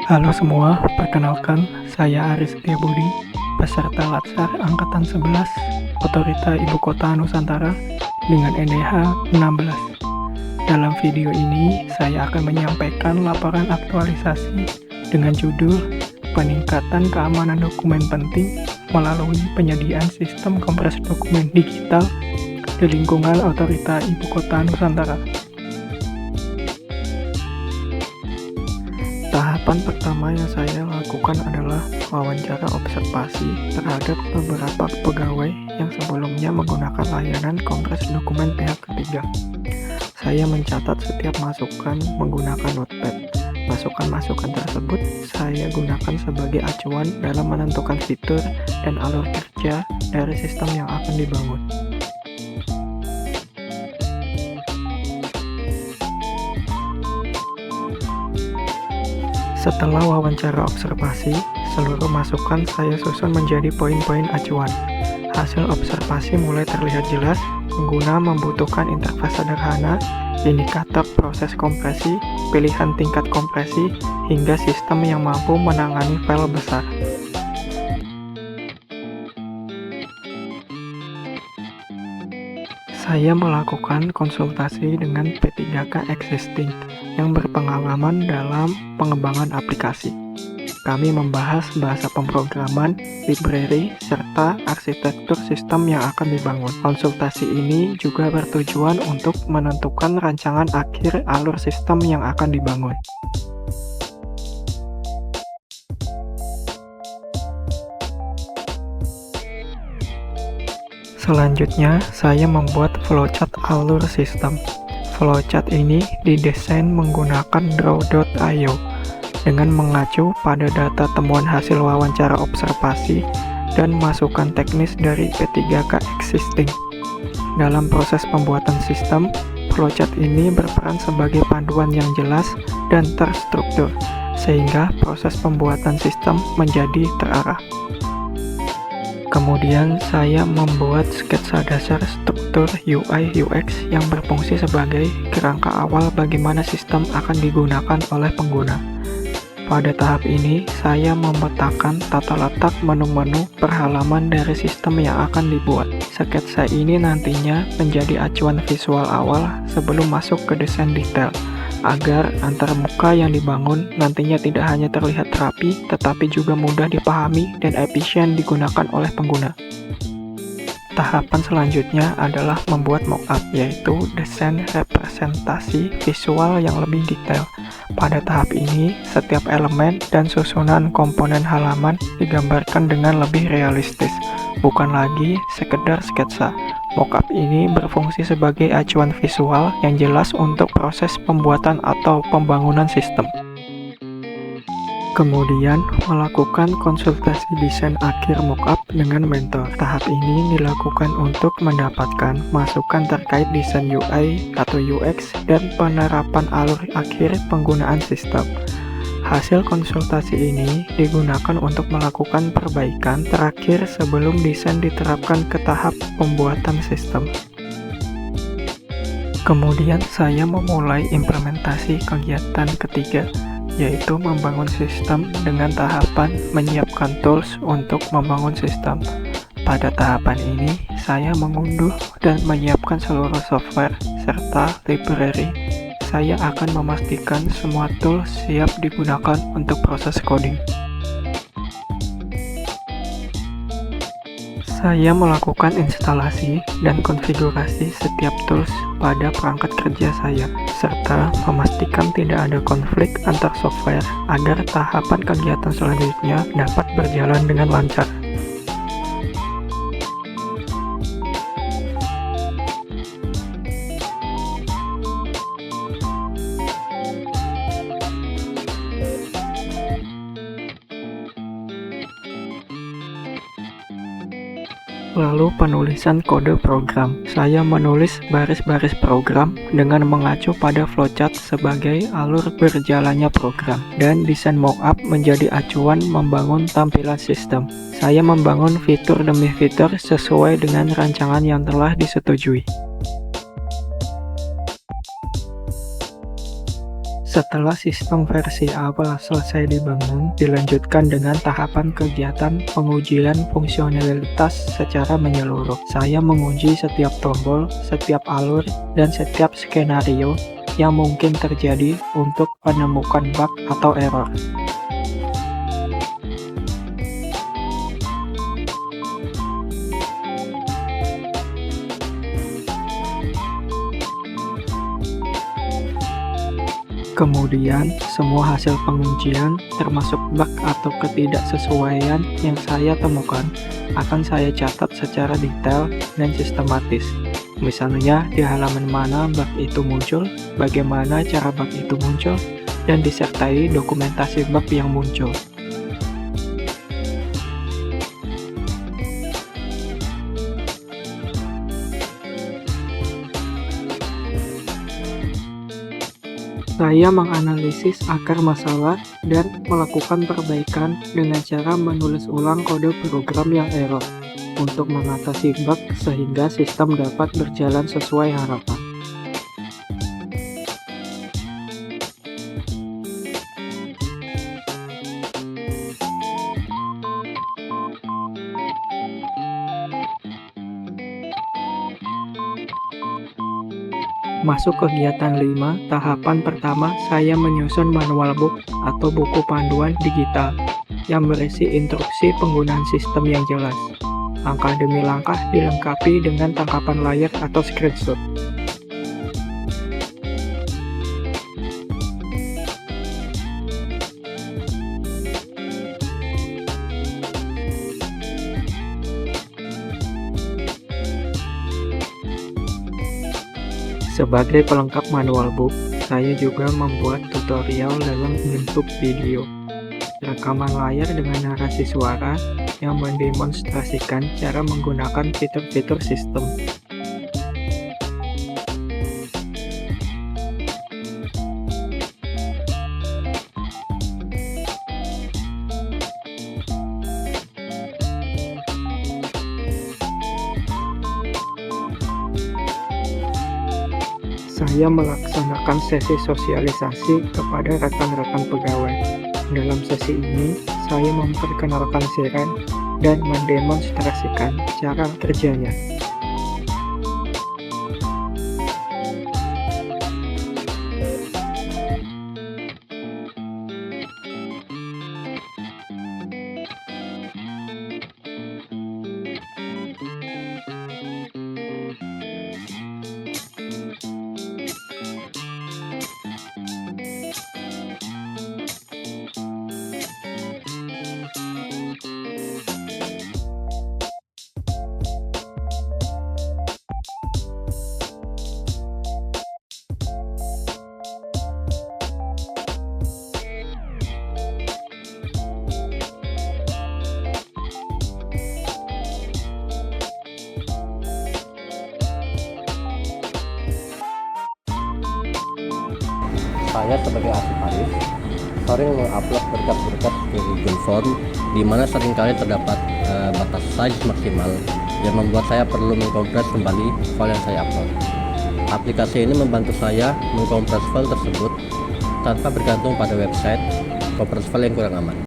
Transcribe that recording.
Halo semua, perkenalkan saya Aris Setiabudi, peserta Latsar Angkatan 11, Otorita Ibu Kota Nusantara dengan NDH 16. Dalam video ini, saya akan menyampaikan laporan aktualisasi dengan judul Peningkatan Keamanan Dokumen Penting melalui penyediaan sistem kompres dokumen digital di lingkungan Otorita Ibu Kota Nusantara. Tahapan pertama yang saya lakukan adalah wawancara observasi terhadap beberapa pegawai yang sebelumnya menggunakan layanan kompres dokumen pihak ketiga. Saya mencatat setiap masukan menggunakan notepad. Masukan-masukan tersebut saya gunakan sebagai acuan dalam menentukan fitur dan alur kerja dari sistem yang akan dibangun. Setelah wawancara observasi, seluruh masukan saya susun menjadi poin-poin acuan. Hasil observasi mulai terlihat jelas, pengguna membutuhkan interface sederhana, indikator proses kompresi, pilihan tingkat kompresi, hingga sistem yang mampu menangani file besar. Saya melakukan konsultasi dengan P3K Existing yang berpengalaman dalam pengembangan aplikasi. Kami membahas bahasa pemrograman, library, serta arsitektur sistem yang akan dibangun. Konsultasi ini juga bertujuan untuk menentukan rancangan akhir alur sistem yang akan dibangun. Selanjutnya, saya membuat flowchart alur sistem. Flowchart ini didesain menggunakan draw.io dengan mengacu pada data temuan hasil wawancara observasi dan masukan teknis dari P3K Existing. Dalam proses pembuatan sistem, flowchart ini berperan sebagai panduan yang jelas dan terstruktur, sehingga proses pembuatan sistem menjadi terarah. Kemudian saya membuat sketsa dasar struktur UI UX yang berfungsi sebagai kerangka awal bagaimana sistem akan digunakan oleh pengguna. Pada tahap ini, saya memetakan tata letak menu-menu per halaman dari sistem yang akan dibuat. Sketsa ini nantinya menjadi acuan visual awal sebelum masuk ke desain detail, agar antarmuka yang dibangun nantinya tidak hanya terlihat rapi, tetapi juga mudah dipahami dan efisien digunakan oleh pengguna. Tahapan selanjutnya adalah membuat mockup, yaitu desain representasi visual yang lebih detail. Pada tahap ini, setiap elemen dan susunan komponen halaman digambarkan dengan lebih realistis, bukan lagi sekedar sketsa. Mockup ini berfungsi sebagai acuan visual yang jelas untuk proses pembuatan atau pembangunan sistem. Kemudian, melakukan konsultasi desain akhir mockup dengan mentor. Tahap ini dilakukan untuk mendapatkan masukan terkait desain UI atau UX dan penerapan alur akhir penggunaan sistem. Hasil konsultasi ini digunakan untuk melakukan perbaikan terakhir sebelum desain diterapkan ke tahap pembuatan sistem. Kemudian saya memulai implementasi kegiatan ketiga, yaitu membangun sistem dengan tahapan menyiapkan tools untuk membangun sistem. Pada tahapan ini, saya mengunduh dan menyiapkan seluruh software serta library. Saya akan memastikan semua tools siap digunakan untuk proses coding. Saya melakukan instalasi dan konfigurasi setiap tools pada perangkat kerja saya, serta memastikan tidak ada konflik antar software agar tahapan kegiatan selanjutnya dapat berjalan dengan lancar. Lalu penulisan kode program. Saya menulis baris-baris program dengan mengacu pada flowchart sebagai alur berjalannya program, dan desain mockup menjadi acuan membangun tampilan sistem. Saya membangun fitur demi fitur sesuai dengan rancangan yang telah disetujui. Setelah sistem versi awal selesai dibangun, dilanjutkan dengan tahapan kegiatan pengujian fungsionalitas secara menyeluruh. Saya menguji setiap tombol, setiap alur, dan setiap skenario yang mungkin terjadi untuk menemukan bug atau error. Kemudian, semua hasil pengujian, termasuk bug atau ketidaksesuaian yang saya temukan, akan saya catat secara detail dan sistematis. Misalnya, di halaman mana bug itu muncul, bagaimana cara bug itu muncul, dan disertai dokumentasi bug yang muncul. Saya menganalisis akar masalah dan melakukan perbaikan dengan cara menulis ulang kode program yang error untuk mengatasi bug sehingga sistem dapat berjalan sesuai harapan. Masuk kegiatan 5, tahapan pertama saya menyusun manual book atau buku panduan digital yang berisi instruksi penggunaan sistem yang jelas. Langkah demi langkah dilengkapi dengan tangkapan layar atau screenshot. Sebagai pelengkap manual book, saya juga membuat tutorial dalam bentuk video. Rekaman layar dengan narasi suara yang mendemonstrasikan cara menggunakan fitur-fitur sistem. Saya melaksanakan sesi sosialisasi kepada rekan-rekan pegawai. Dalam sesi ini, saya memperkenalkan Siren dan mendemonstrasikan cara kerjanya. Saya sebagai arsiparis sering mengupload berkas-berkas ke Google Form, di mana seringkali terdapat batas size maksimal yang membuat saya perlu mengkompres kembali file yang saya upload. Aplikasi ini membantu saya mengkompres file tersebut tanpa bergantung pada website kompres file yang kurang aman.